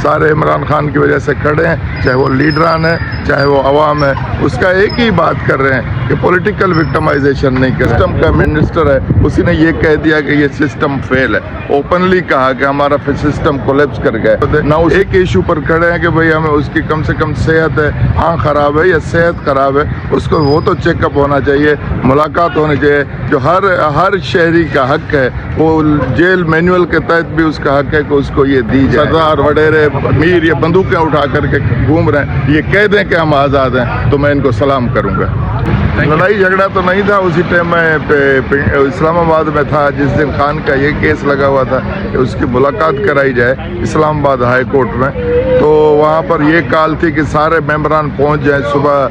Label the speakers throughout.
Speaker 1: سارے عمران خان کی وجہ سے کھڑے ہیں، چاہے وہ لیڈران ہیں چاہے وہ عوام ہے، اس کا ایک ہی بات کر رہے ہیں کہ پولیٹیکل وکٹمائزیشن نہیں کر. سسٹم کا منسٹر ہے، اسی نے یہ کہہ دیا کہ یہ سسٹم فیل ہے، اوپنلی کہا کہ ہمارا سسٹم کولیپس کر گیا. نہ ایک ایشو پر کھڑے ہیں کہ بھئی ہمیں اس کی کم سے کم صحت ہے، آنکھ خراب ہے یا صحت خراب ہے، اس کو وہ تو چیک اپ ہونا چاہیے، ملاقات ہونی چاہیے. جو ہر شہری کا حق ہے، وہ جیل مینول کے تحت بھی اس کا حق ہے کہ اس کو یہ دی جائے. سردار وڈیرے میر یہ بندوقیں اٹھا کر کے گھوم رہے ہیں، یہ کہہ دیں کہ ہم آزاد ہیں تو میں ان کو سلام کروں گا. لڑائی جھگڑا تو نہیں تھا، اسی ٹائم میں اسلام آباد میں تھا جس دن خان کا یہ کیس لگا ہوا تھا کہ اس کی ملاقات کرائی جائے اسلام آباد ہائی کورٹ میں. تو وہاں پر یہ کال تھی کہ سارے ممبران پہنچ جائیں صبح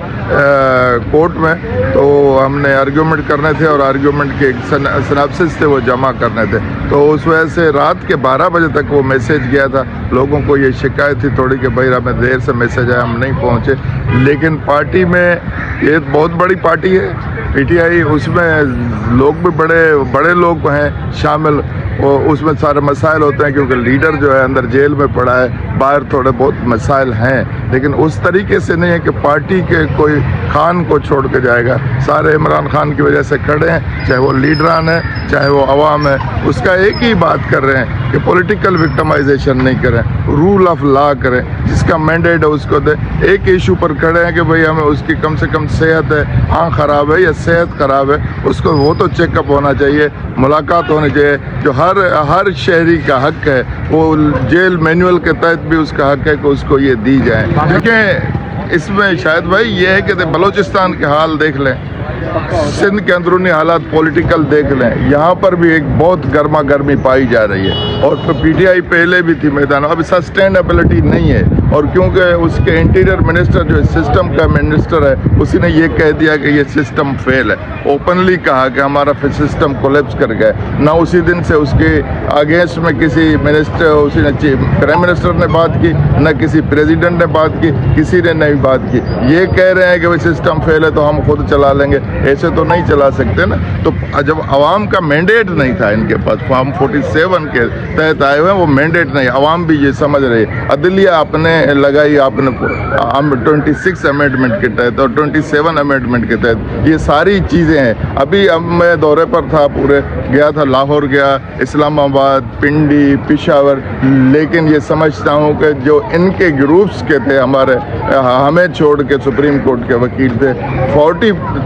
Speaker 1: کورٹ میں. تو ہم نے آرگیومنٹ کرنے تھے اور آرگیومنٹ کے سناپسس تھے وہ جمع کرنے تھے. تو اس وجہ سے رات کے 12 بجے تک وہ میسیج گیا تھا. لوگوں کو یہ شکایت تھی تھوڑی کہ بھائی ہمیں دیر سے میسیج آیا، ہم نہیں پہنچے. لیکن پارٹی میں یہ بہت بڑی پارٹی ہے پی ٹی آئی، اس میں لوگ بھی بڑے لوگ ہیں شامل. اس میں سارے مسائل ہوتے ہیں کیونکہ لیڈر جو ہے اندر جیل میں پڑا ہے، باہر تھوڑے بہت مسائل ہیں، لیکن اس طریقے سے نہیں ہے کہ پارٹی کے کوئی خان کو چھوڑ کے جائے گا. سارے عمران خان کی وجہ سے کھڑے ہیں، چاہے وہ لیڈران ہیں چاہے وہ عوام ہے، اس کا ایک ہی بات کر رہے ہیں کہ پولیٹیکل وکٹمائزیشن نہیں کریں، رول آف لا کریں، جس کا مینڈیٹ ہے اس کو دیں. ایک ایشو پر کھڑے ہیں کہ بھئی ہمیں اس کی کم سے کم صحت ہے، آنکھ خراب ہے یا صحت خراب ہے، اس کو وہ تو چیک اپ ہونا چاہیے، ملاقات ہونی چاہیے. جو ہر شہری کا حق ہے، وہ جیل مینول کے تحت بھی اس کا حق ہے کہ اس کو یہ دی جائے. دیکھیں اس میں شاید بھائی یہ ہے کہ بلوچستان کے حال دیکھ لیں، سندھ کے اندرونی حالات پولیٹیکل دیکھ لیں، یہاں پر بھی ایک بہت گرما گرمی پائی جا رہی ہے. اور پی ٹی آئی پہلے بھی تھی میدان، اب سسٹینیبلٹی نہیں ہے. اور کیونکہ اس کے انٹیریئر منسٹر جو سسٹم کا منسٹر ہے، اسی نے یہ کہہ دیا کہ یہ سسٹم فیل ہے، اوپنلی کہا کہ ہمارا سسٹم کولیپس کر گیا. نہ اسی دن سے اس کے اگینسٹ میں کسی منسٹر، اسی نے پرائم منسٹر نے بات کی، نہ کسی پریزیڈنٹ نے بات کی، کسی نے نہیں بات کی. یہ کہہ رہے ہیں کہ وہ سسٹم فیل ہے تو ہم خود چلا لیں گے. ایسے تو نہیں چلا سکتے نا. تو جب عوام کا مینڈیٹ نہیں تھا ان کے پاس، فارم 47 کے تحت آئے ہوئے ہیں، وہ مینڈیٹ نہیں. عوام بھی یہ سمجھ رہی ہے، عدلیہ آپ نے لگائی، آپ نے 26 امینڈمنٹ کے تحت اور 27 امینڈمنٹ کے تحت یہ ساری چیزیں ہیں. ابھی میں دورے پر تھا، پورے گیا تھا، لاہور گیا، اسلام آباد، پنڈی، پشاور. لیکن یہ سمجھتا ہوں کہ جو ان کے گروپس کے تھے، ہمیں چھوڑ کے سپریم کورٹ کے وکیل تھے،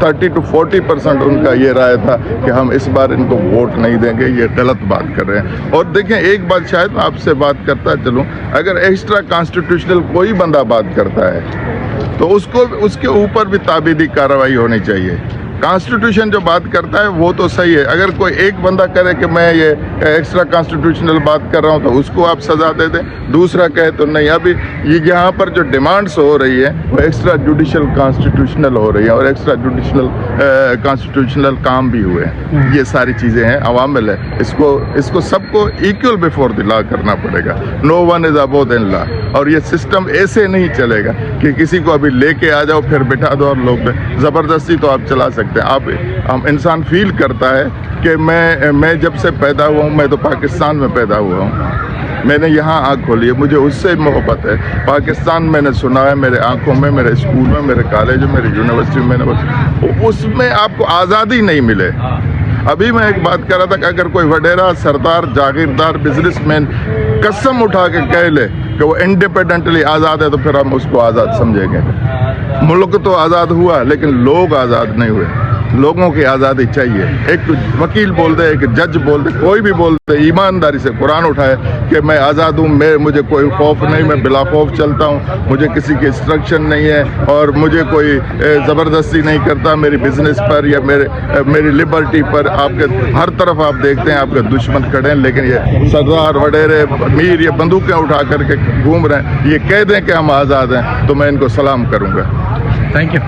Speaker 1: 30 to 40% ان کا یہ رائے تھا کہ ہم اس بار ان کو ووٹ نہیں دیں گے. یہ غلط بات کر رہے ہیں. اور دیکھیں ایک بات شاید میں آپ سے بات کرتا چلوں، اگر ایکسٹرا کانسٹیٹیوشنل کوئی بندہ بات کرتا ہے تو اس کے اوپر بھی تابعیدی کارروائی ہونی چاہیے. کانسٹیٹیوشن جو بات کرتا ہے وہ تو صحیح ہے. اگر کوئی ایک بندہ کرے کہ میں یہ ایکسٹرا کانسٹیٹیوشنل بات کر رہا ہوں تو اس کو آپ سزا دے دیں، دوسرا کہے تو نہیں. ابھی یہ یہاں پر جو ڈیمانڈس ہو رہی ہے وہ ایکسٹرا جوڈیشل کانسٹیٹیوشنل ہو رہی ہیں، اور ایکسٹرا جوڈیشل کانسٹیٹیوشنل کام بھی ہوئے ہیں. یہ ساری چیزیں ہیں، عوامل ہے. اس کو سب کو ایکول بیفور دی لا کرنا پڑے گا. نو ون از ابو دین لا. اور یہ سسٹم ایسے نہیں چلے گا کہ کسی کو ابھی لے کے آ جاؤ پھر بٹھا دو اور لوگ زبردستی تو آپ چلا سکتے ہیں. انسان فیل کرتا ہے کہ میں جب سے پیدا ہوا ہوں، میں تو پاکستان میں پیدا ہوا ہوں، میں نے یہاں آنکھ کھولی ہے، مجھے اس سے محبت ہے. پاکستان میں نے سنا ہے میرے آنکھوں میں، میرے اسکول میں، میرے کالج میں، میری یونیورسٹی میں، اس میں آپ کو آزادی نہیں ملے. ابھی میں ایک بات کر رہا تھا کہ اگر کوئی وڈیرا، سردار، جاگیردار، بزنس مین قسم اٹھا کے کہہ لے کہ وہ انڈیپینڈنٹلی آزاد ہے تو پھر ہم اس کو آزاد سمجھیں گے. ملک تو آزاد ہوا لیکن لوگ آزاد نہیں ہوئے. لوگوں کی آزادی چاہیے. ایک وکیل بول دے، ایک جج بول دے، کوئی بھی بول دے، ایمانداری سے قرآن اٹھائے کہ میں آزاد ہوں، مجھے کوئی خوف نہیں، میں بلا خوف چلتا ہوں، مجھے کسی کی انسٹرکشن نہیں ہے اور مجھے کوئی زبردستی نہیں کرتا میری بزنس پر یا میری لبرٹی پر. آپ کے ہر طرف آپ دیکھتے ہیں آپ کے دشمن کھڑے ہیں، لیکن یہ سردار وڈیرے میر یہ بندوقیں اٹھا کر کے گھوم رہے ہیں. یہ کہہ دیں کہ ہم آزاد ہیں تو میں ان کو سلام کروں گا.
Speaker 2: Thank you.